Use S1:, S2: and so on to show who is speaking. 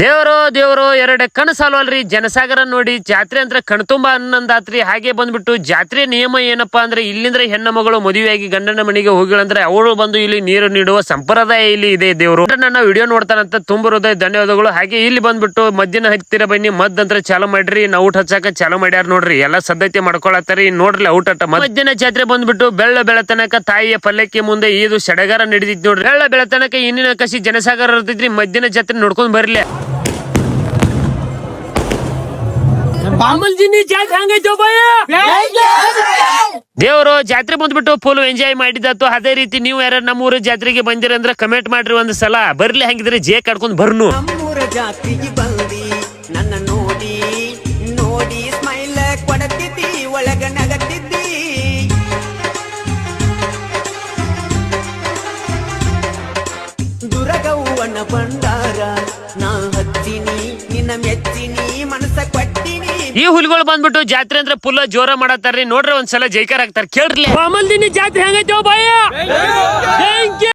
S1: ದೇವರು ಎರಡು ಕಣ್ ಸಾಲ್ವಲ್ರಿ. ಜನಸಾಗರ ನೋಡಿ ಜಾತ್ರೆ ಅಂದ್ರೆ ಕಣ್ತುಂಬ ಅನ್ನಂದಾತ್ರಿ. ಹಾಗೆ ಬಂದ್ಬಿಟ್ಟು ಜಾತ್ರೆ ನಿಯಮ ಏನಪ್ಪಾ ಅಂದ್ರೆ ಇಲ್ಲಿಂದ್ರೆ ಹೆಣ್ಣು ಮಗಳು ಮದುವೆಯಾಗಿ ಗಂಡನ ಮನೆಗೆ ಹೋಗಿಳಂದ್ರೆ ಅವಳು ಬಂದು ಇಲ್ಲಿ ನೀರು ನೀಡುವ ಸಂಪ್ರದಾಯ ಇಲ್ಲಿ ಇದೆ. ದೇವರು ನನ್ನ ವಿಡಿಯೋ ನೋಡ್ತಾನಂತ ತುಂಬ ಹೃದಯ ಧನ್ಯವಾದಗಳು. ಹಾಗೆ ಇಲ್ಲಿ ಬಂದ್ಬಿಟ್ಟು ಮದ್ದಿನ ಹತ್ತಿರ ಬನ್ನಿ, ಮದ್ದಂತ್ರ ಚಾಲು ಮಾಡ್ರಿ. ಔಟ್ ಹಚ್ಚಾಕ ಚಾಲು ಮಾಡ್ಯಾರ ನೋಡ್ರಿ. ಎಲ್ಲಾ ಸದ್ಯತೆ ಮಾಡ್ಕೊಳತ್ತಾರಿ ನೋಡ್ರಿ. ಔಟ್ ಅಟ್ಟ ಮಧ್ಯಾಹ್ನ ಜಾತ್ರೆ ಬಂದ್ಬಿಟ್ಟು ಬೆಳತನಕ ತಾಯಿಯ ಪಲ್ಲಕ್ಕಿ ಮುಂದೆ ಇದು ಸಡಗರ ನಡೆದಿತ್ತು ನೋಡ್ರಿ. ಬೆಳತನಕ ಇನ್ನಿನ ಕಸಿ ಜನಸಾಗರ ಇರ್ತೈತ್ರಿ. ಮಧ್ಯಾಹ್ನ ಜಾತ್ರೆ ನೋಡ್ಕೊಂಡ್ ಬರ್ಲಿ. ದೇವರು ಜಾತ್ರೆ ಬಂದ್ಬಿಟ್ಟು ಫುಲ್ ಎಂಜಾಯ್ ಮಾಡಿದತ್ತು. ಅದೇ ರೀತಿ ನೀವು ಯಾರು ನಮ್ಮೂರ ಜಾತ್ರೆಗೆ ಬಂದಿರ ಅಂದ್ರೆ ಕಮೆಂಟ್ ಮಾಡ್ರಿ ಒಂದ್ ಸಲ. ಬರ್ಲಿ ಹಂಗಿದ್ರೆ ಜೇ ಕಡ್ಕೊಂಡ್ ಬರ್ನು.
S2: ನಮ್ಮೂರ ಜಾತ್ರೆಗೆ ಬಂದಿ ನನ್ನ ನೋಡಿ ನೋಡಿ ಸ್ಮೈಲ್ ಕೊಡತಿದ್ದಿ, ಒಳಗ ನಗತಿದ್ದಿ. ದುರಗವ್ವನ ಬಂಡಾರ ನಾ ಹಚ್ಚಿನಿ, ನಿನ್ನ ಮೆಚ್ಚಿನಿ, ಮನಸ್ಸ ಕೊಟ್ಟಿನಿ.
S1: ಈ ಹುಲಿಗಳು ಬಂದ್ಬಿಟ್ಟು ಜಾತ್ರೆ ಅಂದ್ರೆ ಫುಲ್ ಜೋರ ಮಾಡತ್ತಾರ್ರಿ ನೋಡ್ರಿ. ಒಂದ್ಸಲ ಜೈಕಾರ ಹಾಕ್ತಾರ ಕೇಳ್ರಿ. ಜಾತ್ರೆ ಹೆಂಗೈತೆ ಬಾಯ.